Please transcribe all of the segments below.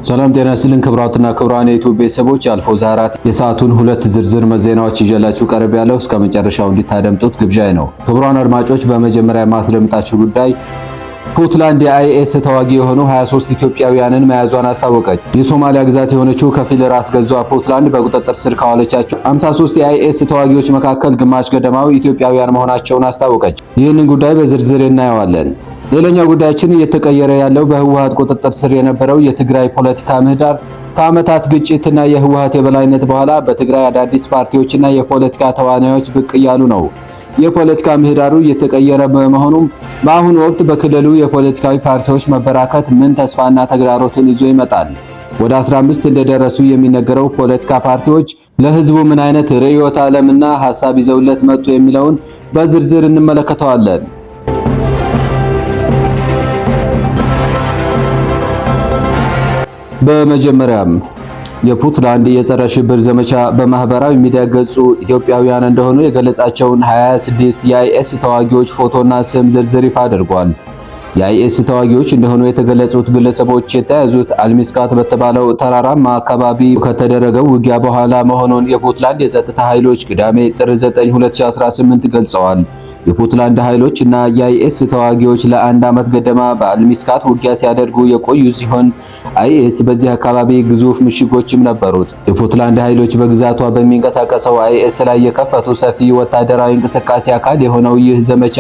ሰላም ጤና ይስጥልን ክቡራትና ክቡራን የዩቲዩብ ቤተሰቦች አልፎ ዛራት የሰዓቱን ሁለት ዝርዝር ዜናዎች ይዤላችሁ ቀርብ ያለው እስከ መጨረሻው እንድታደምጡት ግብዣይ ነው። ክቡራን አድማጮች በመጀመሪያ ማስደምጣችሁ ጉዳይ ፑንትላንድ የአይኤስ ተዋጊ የሆኑ 23 ኢትዮጵያውያንን መያዟን አስታወቀች። የሶማሊያ ግዛት የሆነችው ከፊል ራስ ገዟ ፑንትላንድ በቁጥጥር ስር ካዋለቻቸው 53 የአይኤስ ተዋጊዎች መካከል ግማሽ ገደማው ኢትዮጵያውያን መሆናቸውን አስታወቀች። ይህንን ጉዳይ በዝርዝር እናየዋለን። ሌላኛው ጉዳያችን እየተቀየረ ያለው በህወሓት ቁጥጥር ስር የነበረው የትግራይ ፖለቲካ ምህዳር ከዓመታት ግጭትና የህወሓት የበላይነት በኋላ በትግራይ አዳዲስ ፓርቲዎችና የፖለቲካ ተዋናዮች ብቅ እያሉ ነው። የፖለቲካ ምህዳሩ እየተቀየረ በመሆኑም በአሁኑ ወቅት በክልሉ የፖለቲካዊ ፓርቲዎች መበራከት ምን ተስፋና ተግዳሮትን ይዞ ይመጣል? ወደ 15 እንደደረሱ የሚነገረው ፖለቲካ ፓርቲዎች ለህዝቡ ምን አይነት ርዕዮተ ዓለምና ሐሳብ ይዘውለት መጡ የሚለውን በዝርዝር እንመለከተዋለን። በመጀመሪያም የፑንትላንድ የጸረ ሽብር ዘመቻ በማህበራዊ ሚዲያ ገጹ ኢትዮጵያውያን እንደሆኑ የገለጻቸውን 26 የአይኤስ ተዋጊዎች ፎቶና ስም ዝርዝር ይፋ አድርጓል። የአይኤስ ተዋጊዎች እንደሆኑ የተገለጹት ግለሰቦች የተያዙት አልሚስካት በተባለው ተራራማ አካባቢ ከተደረገው ውጊያ በኋላ መሆኑን የፑንትላንድ የጸጥታ ኃይሎች ቅዳሜ ጥር 9 2018 ገልጸዋል። የፑንትላንድ ኃይሎች እና የአይኤስ ተዋጊዎች ለአንድ ዓመት ገደማ በአልሚስካት ውጊያ ሲያደርጉ የቆዩ ሲሆን አይኤስ በዚህ አካባቢ ግዙፍ ምሽጎችም ነበሩት። የፑንትላንድ ኃይሎች በግዛቷ በሚንቀሳቀሰው አይኤስ ላይ የከፈቱ ሰፊ ወታደራዊ እንቅስቃሴ አካል የሆነው ይህ ዘመቻ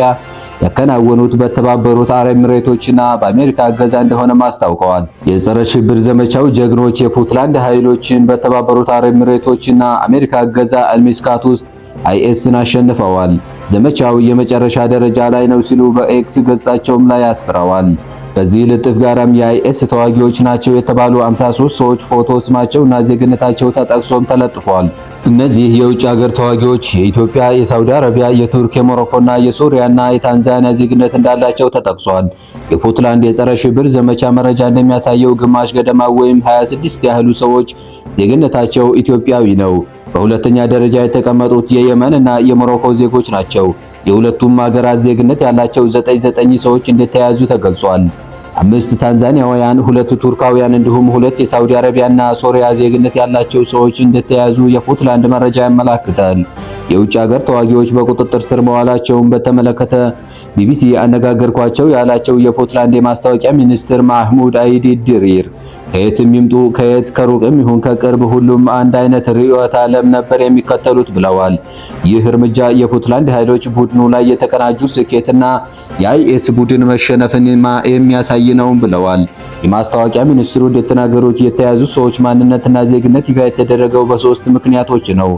ያከናወኑት በተባበሩት አረብ ኤሚሬቶችና በአሜሪካ እገዛ እንደሆነ አስታውቀዋል። የጸረ ሽብር ዘመቻው ጀግኖች የፑንትላንድ ኃይሎችን በተባበሩት አረብ ኤሚሬቶችና አሜሪካ እገዛ አልሚስካት ውስጥ አይኤስን አሸንፈዋል። ዘመቻው የመጨረሻ ደረጃ ላይ ነው ሲሉ በኤክስ ገጻቸውም ላይ አስፍረዋል። በዚህ ልጥፍ ጋርም የአይኤስ ተዋጊዎች ናቸው የተባሉ 53 ሰዎች ፎቶ፣ ስማቸውና ዜግነታቸው ተጠቅሶም ተለጥፏል። እነዚህ የውጭ ሀገር ተዋጊዎች የኢትዮጵያ፣ የሳውዲ አረቢያ፣ የቱርክ፣ የሞሮኮና የሶሪያና የታንዛኒያ ዜግነት እንዳላቸው ተጠቅሷል። የፑንትላንድ የጸረ ሽብር ዘመቻ መረጃ እንደሚያሳየው ግማሽ ገደማ ወይም 26 ያህሉ ሰዎች ዜግነታቸው ኢትዮጵያዊ ነው። በሁለተኛ ደረጃ የተቀመጡት የየመን እና የሞሮኮ ዜጎች ናቸው። የሁለቱም ሀገራት ዜግነት ያላቸው 99 ሰዎች እንደተያዙ ተገልጿል። 5 ታንዛኒያውያን፣ 2 ቱርካውያን እንዲሁም 2 የሳውዲ አረቢያና ሶሪያ ዜግነት ያላቸው ሰዎች እንደተያዙ የፑንትላንድ መረጃ ያመለክታል። የውጭ ሀገር ተዋጊዎች በቁጥጥር ስር መዋላቸውን በተመለከተ ቢቢሲ አነጋገርኳቸው ያላቸው የፑንትላንድ የማስታወቂያ ሚኒስትር ማህሙድ አይዲ ድሪር ከየትም ይምጡ ከየት ከሩቅም ይሁን ከቅርብ ሁሉም አንድ አይነት ርዕዮተ ዓለም ነበር የሚከተሉት ብለዋል። ይህ እርምጃ የፑንትላንድ ኃይሎች ቡድኑ ላይ የተቀናጁ ስኬትና የአይኤስ ቡድን መሸነፍን የሚያሳይ ነው ብለዋል። የማስታወቂያ ሚኒስትሩ እንደተናገሩት የተያዙ ሰዎች ማንነትና ዜግነት ይፋ የተደረገው በ3 ምክንያቶች ነው።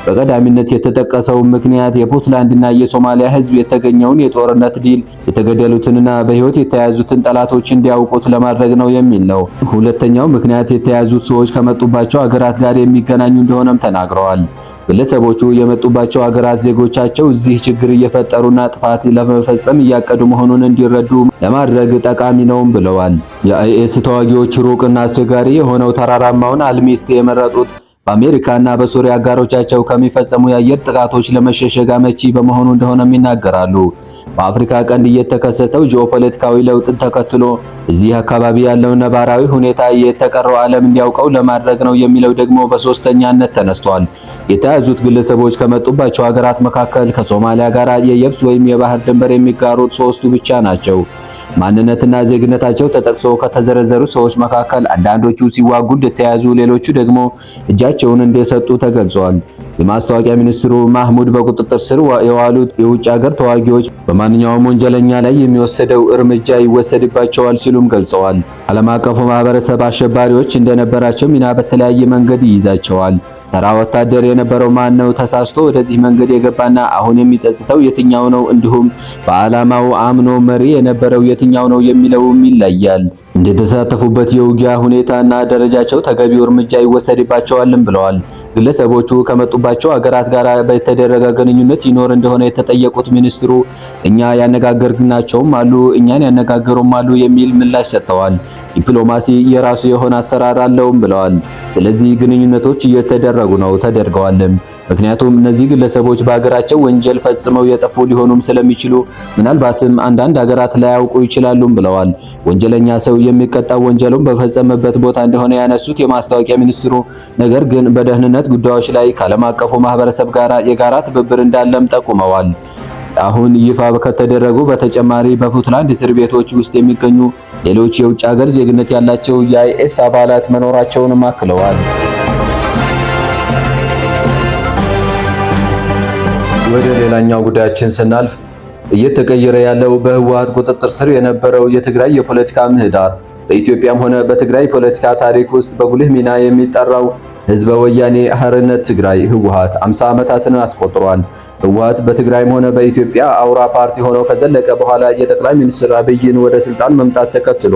በቀዳሚነት የተጠቀሰው ምክንያት የፑንትላንድና የሶማሊያ ሕዝብ የተገኘውን የጦርነት ድል የተገደሉትንና በሕይወት የተያዙትን ጠላቶች እንዲያውቁት ለማድረግ ነው የሚል ነው። ሁለተኛው ምክንያት የተያዙት ሰዎች ከመጡባቸው ሀገራት ጋር የሚገናኙ እንደሆነም ተናግረዋል። ግለሰቦቹ የመጡባቸው ሀገራት ዜጎቻቸው እዚህ ችግር እየፈጠሩና ጥፋት ለመፈጸም እያቀዱ መሆኑን እንዲረዱ ለማድረግ ጠቃሚ ነውም ብለዋል። የአይኤስ ተዋጊዎች ሩቅና አስቸጋሪ የሆነው ተራራማውን አልሚስት የመረጡት በአሜሪካና በሶሪያ አጋሮቻቸው ከሚፈጸሙ የአየር ጥቃቶች ለመሸሸግ አመቺ በመሆኑ እንደሆነም ይናገራሉ። በአፍሪካ ቀንድ እየተከሰተው ጂኦፖለቲካዊ ለውጥን ተከትሎ እዚህ አካባቢ ያለው ነባራዊ ሁኔታ የተቀረው ዓለም እንዲያውቀው ለማድረግ ነው የሚለው ደግሞ በሶስተኛነት ተነስቷል። የተያዙት ግለሰቦች ከመጡባቸው ሀገራት መካከል ከሶማሊያ ጋር የየብስ ወይም የባህር ድንበር የሚጋሩት 3ቱ ብቻ ናቸው። ማንነትና ዜግነታቸው ተጠቅሶ ከተዘረዘሩ ሰዎች መካከል አንዳንዶቹ ሲዋጉ እንደተያዙ፣ ሌሎቹ ደግሞ እጃቸውን እንደሰጡ ተገልጿል። የማስታወቂያ ሚኒስትሩ ማህሙድ በቁጥጥር ስር የዋሉት የውጭ ሀገር ተዋጊዎች በማንኛውም ወንጀለኛ ላይ የሚወሰደው እርምጃ ይወሰድባቸዋል ሲሉም ገልጸዋል። ዓለም አቀፉ ማህበረሰብ አሸባሪዎች እንደነበራቸው ሚና በተለያየ መንገድ ይይዛቸዋል። ተራ ወታደር የነበረው ማን ነው? ተሳስቶ ወደዚህ መንገድ የገባና አሁን የሚጸጽተው የትኛው ነው? እንዲሁም በዓላማው አምኖ መሪ የነበረው የትኛው ነው የሚለውም ይለያል። እንደተሳተፉበት የውጊያ ሁኔታና ደረጃቸው ተገቢው እርምጃ ይወሰድባቸዋልም ብለዋል። ግለሰቦቹ ከመጡባቸው ሀገራት ጋር በተደረገ ግንኙነት ይኖር እንደሆነ የተጠየቁት ሚኒስትሩ እኛ ያነጋገርናቸውም አሉ፣ እኛን ያነጋገሩም አሉ የሚል ምላሽ ሰጥተዋል። ዲፕሎማሲ የራሱ የሆነ አሰራር አለውም ብለዋል። ስለዚህ ግንኙነቶች እየተደረጉ ነው፣ ተደርገዋልም። ምክንያቱም እነዚህ ግለሰቦች በሀገራቸው ወንጀል ፈጽመው የጠፉ ሊሆኑም ስለሚችሉ ምናልባትም አንዳንድ ሀገራት ላያውቁ ይችላሉም ብለዋል። ወንጀለኛ ሰው የሚቀጣው ወንጀሉን በፈጸመበት ቦታ እንደሆነ ያነሱት የማስታወቂያ ሚኒስትሩ ነገር ግን በደህንነት ጉዳዮች ላይ ከዓለም አቀፉ ማህበረሰብ ጋር የጋራ ትብብር እንዳለም ጠቁመዋል። አሁን ይፋ ከተደረጉ በተጨማሪ በፑንትላንድ እስር ቤቶች ውስጥ የሚገኙ ሌሎች የውጭ ሀገር ዜግነት ያላቸው የአይኤስ አባላት መኖራቸውንም አክለዋል። ወደ ሌላኛው ጉዳያችን ስናልፍ እየተቀየረ ያለው በህወሓት ቁጥጥር ስር የነበረው የትግራይ የፖለቲካ ምህዳር በኢትዮጵያም ሆነ በትግራይ ፖለቲካ ታሪክ ውስጥ በጉልህ ሚና የሚጠራው ህዝበ ወያኔ ሓርነት ትግራይ ህወሓት 50 ዓመታትን አስቆጥሯል። ህወሓት በትግራይም ሆነ በኢትዮጵያ አውራ ፓርቲ ሆኖ ከዘለቀ በኋላ የጠቅላይ ሚኒስትር አብይን ወደ ስልጣን መምጣት ተከትሎ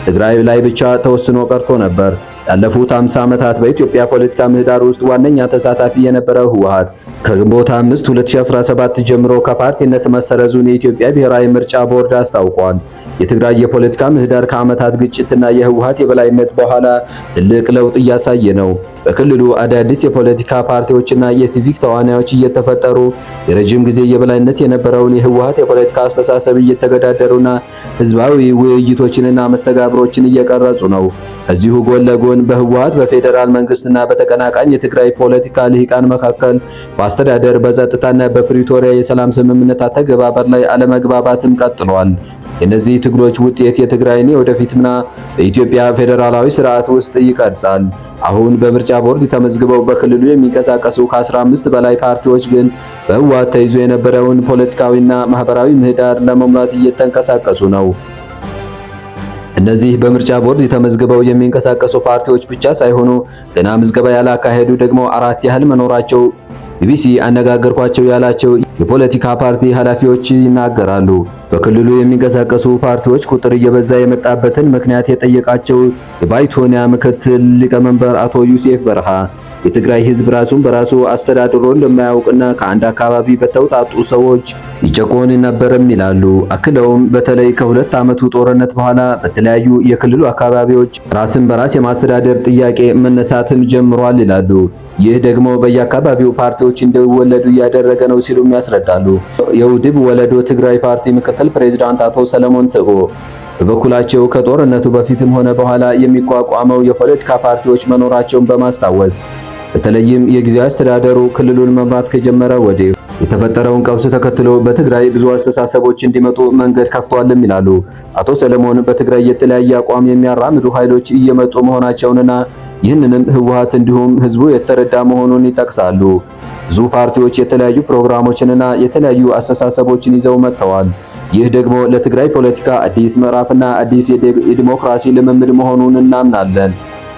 ትግራይ ላይ ብቻ ተወስኖ ቀርቶ ነበር። ያለፉት 50 ዓመታት በኢትዮጵያ ፖለቲካ ምህዳር ውስጥ ዋነኛ ተሳታፊ የነበረው ህወሓት ከግንቦት 5 2017 ጀምሮ ከፓርቲነት መሰረዙን የኢትዮጵያ ብሔራዊ ምርጫ ቦርድ አስታውቋል። የትግራይ የፖለቲካ ምህዳር ከዓመታት ግጭትና የህወሓት የበላይነት በኋላ ትልቅ ለውጥ እያሳየ ነው። በክልሉ አዳዲስ የፖለቲካ ፓርቲዎችና የሲቪክ ተዋናዮች እየተፈጠሩ የረጅም ጊዜ የበላይነት የነበረውን የህወሓት የፖለቲካ አስተሳሰብ እየተገዳደሩና ህዝባዊ ውይይቶችንና መስተጋብሮችን እየቀረጹ ነው። ከዚሁ ጎን ለጎን በህወሓት በፌደራል መንግስትና በተቀናቃኝ የትግራይ ፖለቲካ ልሂቃን መካከል በአስተዳደር በጸጥታና በፕሪቶሪያ የሰላም ስምምነት አተገባበር ላይ አለመግባባትም ቀጥሏል። የነዚህ ትግሎች ውጤት የትግራይን ወደፊት ሚና በኢትዮጵያ ፌደራላዊ ስርዓት ውስጥ ይቀርጻል። አሁን በምርጫ ቦርድ ተመዝግበው በክልሉ የሚንቀሳቀሱ ከ15 በላይ ፓርቲዎች ግን በህወሓት ተይዞ የነበረውን ፖለቲካዊና ማህበራዊ ምህዳር ለመሙላት እየተንቀሳቀሱ ነው። እነዚህ በምርጫ ቦርድ ተመዝግበው የሚንቀሳቀሱ ፓርቲዎች ብቻ ሳይሆኑ ገና ምዝገባ ያላካሄዱ ደግሞ 4 ያህል መኖራቸው ቢቢሲ አነጋገርኳቸው ያላቸው የፖለቲካ ፓርቲ ኃላፊዎች ይናገራሉ። በክልሉ የሚንቀሳቀሱ ፓርቲዎች ቁጥር እየበዛ የመጣበትን ምክንያት የጠየቃቸው የባይቶኒያ ምክትል ሊቀመንበር አቶ ዩሴፍ በርሃ የትግራይ ህዝብ ራሱን በራሱ አስተዳድሮ እንደማያውቅና ከአንድ አካባቢ በተውጣጡ ሰዎች ይጨቆን ነበርም ይላሉ። አክለውም በተለይ ከ2 ዓመቱ ጦርነት በኋላ በተለያዩ የክልሉ አካባቢዎች ራስን በራስ የማስተዳደር ጥያቄ መነሳትም ጀምሯል ይላሉ። ይህ ደግሞ በየአካባቢው ፓርቲዎች እንዲወለዱ እያደረገ ነው ሲሉም ያስረዳሉ። የውድብ ወለዶ ትግራይ ፓርቲ ምክትል ፕሬዝዳንት አቶ ሰለሞን ትጎ በበኩላቸው ከጦርነቱ በፊትም ሆነ በኋላ የሚቋቋመው የፖለቲካ ፓርቲዎች መኖራቸውን በማስታወስ በተለይም የጊዜያዊ አስተዳደሩ ክልሉን መምራት ከጀመረ ወዲህ የተፈጠረውን ቀውስ ተከትሎ በትግራይ ብዙ አስተሳሰቦች እንዲመጡ መንገድ ከፍቷልም ይላሉ። አቶ ሰለሞን በትግራይ የተለያየ አቋም የሚያራምዱ ኃይሎች እየመጡ መሆናቸውንና ይህንንም ህወሓት እንዲሁም ህዝቡ የተረዳ መሆኑን ይጠቅሳሉ። ብዙ ፓርቲዎች የተለያዩ ፕሮግራሞችንና የተለያዩ አስተሳሰቦችን ይዘው መጥተዋል። ይህ ደግሞ ለትግራይ ፖለቲካ አዲስ ምዕራፍና አዲስ የዲሞክራሲ ልምምድ መሆኑን እናምናለን።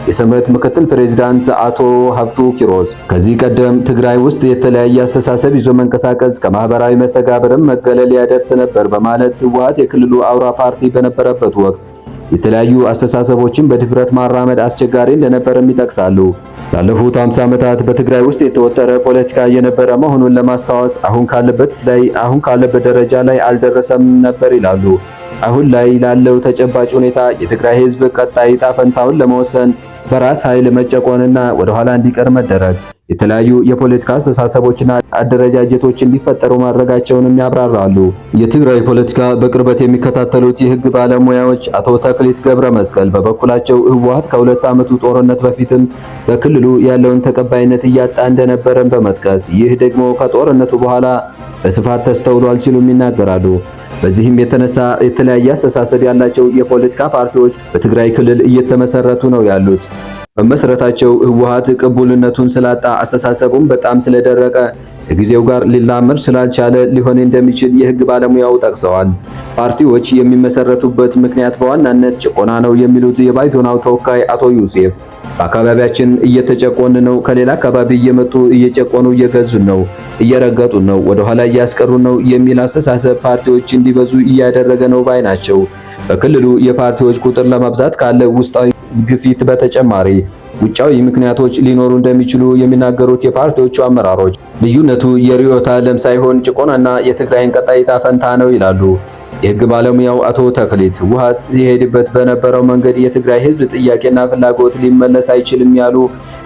የሰመት ምክትል ፕሬዝዳንት አቶ ሀፍቱ ኪሮስ ከዚህ ቀደም ትግራይ ውስጥ የተለያየ አስተሳሰብ ይዞ መንቀሳቀስ ከማህበራዊ መስተጋብርም መገለል ያደርስ ነበር በማለት ህወሓት የክልሉ አውራ ፓርቲ በነበረበት ወቅት የተለያዩ አስተሳሰቦችን በድፍረት ማራመድ አስቸጋሪ እንደነበርም ይጠቅሳሉ። ላለፉት 50 ዓመታት በትግራይ ውስጥ የተወጠረ ፖለቲካ የነበረ መሆኑን ለማስታወስ አሁን ካለበት ደረጃ ላይ አልደረሰም ነበር ይላሉ። አሁን ላይ ላለው ተጨባጭ ሁኔታ የትግራይ ህዝብ ቀጣይ ዕጣ ፈንታውን ለመወሰን በራስ ኃይል መጨቆንና ወደ ኋላ እንዲቀር መደረግ የተለያዩ የፖለቲካ አስተሳሰቦችና አደረጃጀቶች እንዲፈጠሩ ማድረጋቸውንም ያብራራሉ። የትግራይ ፖለቲካ በቅርበት የሚከታተሉት የህግ ባለሙያዎች አቶ ተክሊት ገብረ መስቀል በበኩላቸው ህወሓት ከ2 ዓመቱ ጦርነት በፊትም በክልሉ ያለውን ተቀባይነት እያጣ እንደነበረን በመጥቀስ ይህ ደግሞ ከጦርነቱ በኋላ በስፋት ተስተውሏል ሲሉም ይናገራሉ። በዚህም የተነሳ የተለያየ አስተሳሰብ ያላቸው የፖለቲካ ፓርቲዎች በትግራይ ክልል እየተመሰረቱ ነው ያሉት። በመሰረታቸው ህወሓት ቅቡልነቱን ስላጣ አስተሳሰቡም በጣም ስለደረቀ ከጊዜው ጋር ሊላመድ ስላልቻለ ሊሆን እንደሚችል የህግ ባለሙያው ጠቅሰዋል። ፓርቲዎች የሚመሰረቱበት ምክንያት በዋናነት ጭቆና ነው የሚሉት የባይቶናው ተወካይ አቶ ዩሴፍ በአካባቢያችን እየተጨቆን ነው፣ ከሌላ አካባቢ እየመጡ እየጨቆኑ እየገዙን ነው፣ እየረገጡን ነው፣ ወደ ኋላ እያስቀሩን ነው የሚል አስተሳሰብ ፓርቲዎች እንዲበዙ እያደረገ ነው ባይ ናቸው። በክልሉ የፓርቲዎች ቁጥር ለማብዛት ካለ ውስጣዊ ግፊት በተጨማሪ ውጫዊ ምክንያቶች ሊኖሩ እንደሚችሉ የሚናገሩት የፓርቲዎቹ አመራሮች ልዩነቱ የርዕዮተ ዓለም ሳይሆን ጭቆናና የትግራይን ቀጣይ ዕጣ ፈንታ ነው ይላሉ። የህግ ባለሙያው አቶ ተክሊት ህወሓት ሲሄድበት በነበረው መንገድ የትግራይ ህዝብ ጥያቄና ፍላጎት ሊመለስ አይችልም ያሉ፣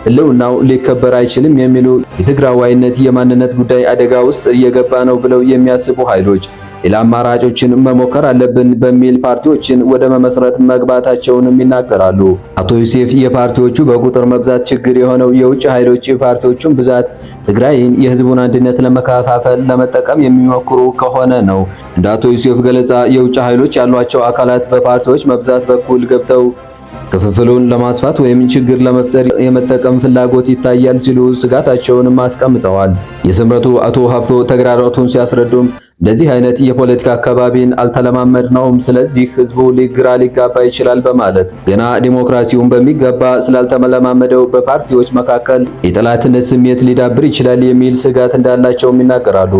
ህልውናው ሊከበር አይችልም የሚሉ፣ የትግራዋይነት የማንነት ጉዳይ አደጋ ውስጥ እየገባ ነው ብለው የሚያስቡ ኃይሎች ሌላ አማራጮችን መሞከር አለብን በሚል ፓርቲዎችን ወደ መመስረት መግባታቸውንም ይናገራሉ። አቶ ዮሴፍ የፓርቲዎቹ በቁጥር መብዛት ችግር የሆነው የውጭ ኃይሎች የፓርቲዎቹን ብዛት ትግራይን የህዝቡን አንድነት ለመከፋፈል ለመጠቀም የሚሞክሩ ከሆነ ነው። እንደ አቶ ዮሴፍ ገለጻ የውጭ ኃይሎች ያሏቸው አካላት በፓርቲዎች መብዛት በኩል ገብተው ክፍፍሉን ለማስፋት ወይም ችግር ለመፍጠር የመጠቀም ፍላጎት ይታያል ሲሉ ስጋታቸውንም አስቀምጠዋል። የስምረቱ አቶ ሀፍቶ ተግዳሮቱን ሲያስረዱም እንደዚህ አይነት የፖለቲካ አካባቢን አልተለማመድነውም፣ ስለዚህ ህዝቡ ግራ ሊጋባ ይችላል በማለት ገና ዲሞክራሲውን በሚገባ ስላልተለማመደው በፓርቲዎች መካከል የጠላትነት ስሜት ሊዳብር ይችላል የሚል ስጋት እንዳላቸውም ይናገራሉ።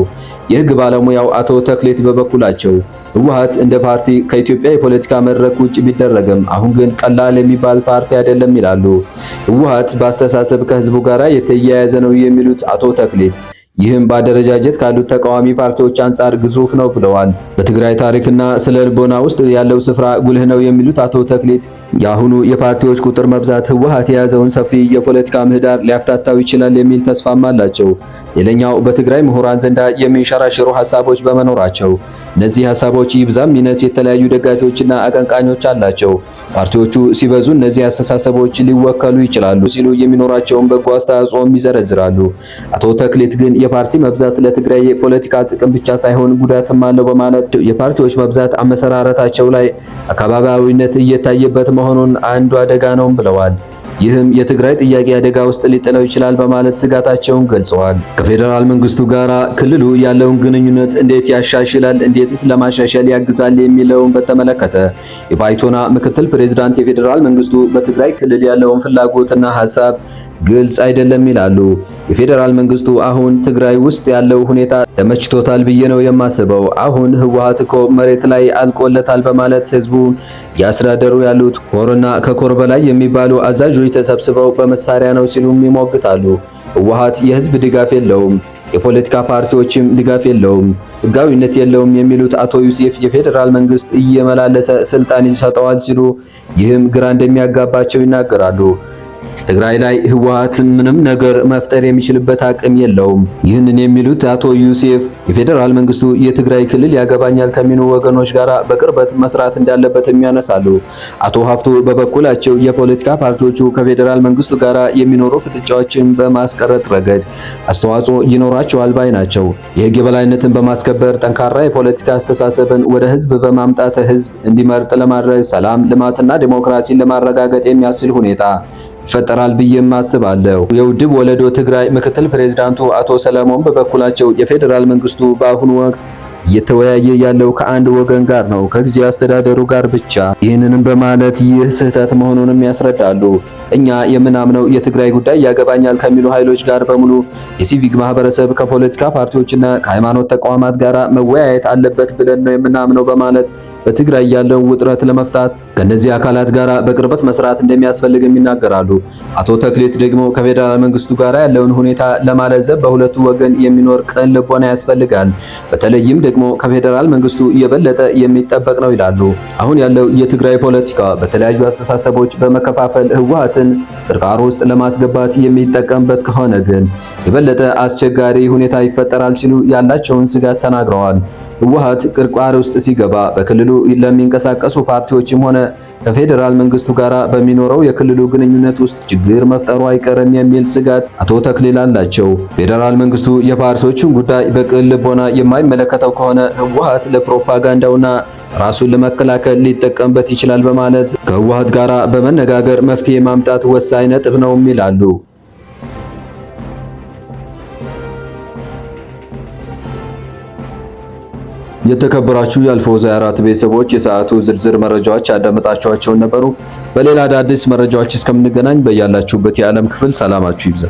የህግ ባለሙያው አቶ ተክሊት በበኩላቸው ህወሓት እንደ ፓርቲ ከኢትዮጵያ የፖለቲካ መድረክ ውጭ ቢደረግም አሁን ግን ቀላል የሚባል ፓርቲ አይደለም ይላሉ። ህወሓት በአስተሳሰብ ከህዝቡ ጋር የተያያዘ ነው የሚሉት አቶ ተክሊት ይህም በአደረጃጀት ካሉት ተቃዋሚ ፓርቲዎች አንጻር ግዙፍ ነው ብለዋል። በትግራይ ታሪክና ስለ ልቦና ውስጥ ያለው ስፍራ ጉልህ ነው የሚሉት አቶ ተክሊት የአሁኑ የፓርቲዎች ቁጥር መብዛት ህወሓት የያዘውን ሰፊ የፖለቲካ ምህዳር ሊያፍታታው ይችላል የሚል ተስፋም አላቸው። ሌላኛው በትግራይ ምሁራን ዘንዳ የሚንሸራሸሩ ሐሳቦች በመኖራቸው እነዚህ ሐሳቦች ይብዛም ይነስ የተለያዩ ደጋፊዎችና አቀንቃኞች አላቸው። ፓርቲዎቹ ሲበዙ እነዚህ አስተሳሰቦች ሊወከሉ ይችላሉ ሲሉ የሚኖራቸውን በጎ አስተዋጽኦም ይዘረዝራሉ። አቶ ተክሊት ግን የፓርቲ መብዛት ለትግራይ የፖለቲካ ጥቅም ብቻ ሳይሆን ጉዳትም አለው በማለት የፓርቲዎች መብዛት አመሰራረታቸው ላይ አካባቢያዊነት እየታየበት መሆኑን አንዱ አደጋ ነው ብለዋል። ይህም የትግራይ ጥያቄ አደጋ ውስጥ ሊጥለው ይችላል በማለት ስጋታቸውን ገልጸዋል። ከፌደራል መንግስቱ ጋር ክልሉ ያለውን ግንኙነት እንዴት ያሻሽላል፣ እንዴትስ ለማሻሻል ያግዛል የሚለውን በተመለከተ የባይቶና ምክትል ፕሬዝዳንት የፌደራል መንግስቱ በትግራይ ክልል ያለውን ፍላጎትና ሐሳብ ግልጽ አይደለም ይላሉ። የፌደራል መንግስቱ አሁን ትግራይ ውስጥ ያለው ሁኔታ ተመችቶታል ብዬ ነው የማስበው። አሁን ህወሓት እኮ መሬት ላይ አልቆለታል በማለት ህዝቡን ያስተዳደሩ ያሉት ኮርና ከኮር በላይ የሚባሉ አዛዦች ተሰብስበው በመሳሪያ ነው ሲሉም ይሞግታሉ። ህወሓት የህዝብ ድጋፍ የለውም፣ የፖለቲካ ፓርቲዎችም ድጋፍ የለውም፣ ህጋዊነት የለውም የሚሉት አቶ ዮሴፍ የፌደራል መንግስት እየመላለሰ ስልጣን ይሰጠዋል ሲሉ ይህም ግራ እንደሚያጋባቸው ይናገራሉ። ትግራይ ላይ ህወሓት ምንም ነገር መፍጠር የሚችልበት አቅም የለውም። ይህንን የሚሉት አቶ ዮሴፍ የፌደራል መንግስቱ የትግራይ ክልል ያገባኛል ከሚሉ ወገኖች ጋር በቅርበት መስራት እንዳለበት የሚያነሳሉ። አቶ ሀፍቱ በበኩላቸው የፖለቲካ ፓርቲዎቹ ከፌደራል መንግስቱ ጋር የሚኖሩ ፍጥጫዎችን በማስቀረት ረገድ አስተዋጽኦ ይኖራቸዋል ባይ ናቸው። የህግ የበላይነትን በማስከበር ጠንካራ የፖለቲካ አስተሳሰብን ወደ ህዝብ በማምጣት ህዝብ እንዲመርጥ ለማድረግ ሰላም፣ ልማትና ዲሞክራሲን ለማረጋገጥ የሚያስችል ሁኔታ ይፈጠራል ብዬም አስባለሁ። የውድብ ወለዶ ትግራይ ምክትል ፕሬዝዳንቱ አቶ ሰለሞን በበኩላቸው የፌደራል መንግስቱ በአሁኑ ወቅት እየተወያየ ያለው ከአንድ ወገን ጋር ነው፣ ከጊዜያዊ አስተዳደሩ ጋር ብቻ። ይህንንም በማለት ይህ ስህተት መሆኑንም ያስረዳሉ። እኛ የምናምነው የትግራይ ጉዳይ ያገባኛል ከሚሉ ኃይሎች ጋር በሙሉ የሲቪክ ማህበረሰብ ከፖለቲካ ፓርቲዎችና ከሃይማኖት ተቋማት ጋር መወያየት አለበት ብለን ነው የምናምነው በማለት በትግራይ ያለው ውጥረት ለመፍታት ከነዚህ አካላት ጋር በቅርበት መስራት እንደሚያስፈልግም ይናገራሉ። አቶ ተክሊት ደግሞ ከፌደራል መንግስቱ ጋር ያለውን ሁኔታ ለማለዘብ በሁለቱ ወገን የሚኖር ቅን ልቦና ያስፈልጋል። በተለይም ደግሞ ከፌደራል መንግስቱ የበለጠ የሚጠበቅ ነው ይላሉ። አሁን ያለው የትግራይ ፖለቲካ በተለያዩ አስተሳሰቦች በመከፋፈል ህወሓትን ቅርቃር ውስጥ ለማስገባት የሚጠቀምበት ከሆነ ግን የበለጠ አስቸጋሪ ሁኔታ ይፈጠራል ሲሉ ያላቸውን ስጋት ተናግረዋል። ህወሓት ቅርቃር ውስጥ ሲገባ በክልሉ ለሚንቀሳቀሱ ፓርቲዎችም ሆነ ከፌደራል መንግስቱ ጋር በሚኖረው የክልሉ ግንኙነት ውስጥ ችግር መፍጠሩ አይቀርም የሚል ስጋት አቶ ተክሊል አላቸው። ፌደራል መንግስቱ የፓርቲዎቹን ጉዳይ በቅን ልቦና የማይመለከተው ከሆነ ህወሓት ለፕሮፓጋንዳውና ራሱን ለመከላከል ሊጠቀምበት ይችላል በማለት ከህወሓት ጋር በመነጋገር መፍትሄ ማምጣት ወሳኝ ነጥብ ነው ይላሉ። የተከበራችሁ የአልፎዛ 4 ቤተሰቦች የሰዓቱ ዝርዝር መረጃዎች ያዳመጣችኋቸው ነበሩ። በሌላ አዳዲስ መረጃዎች እስከምንገናኝ በያላችሁበት የዓለም ክፍል ሰላማችሁ ይብዛ።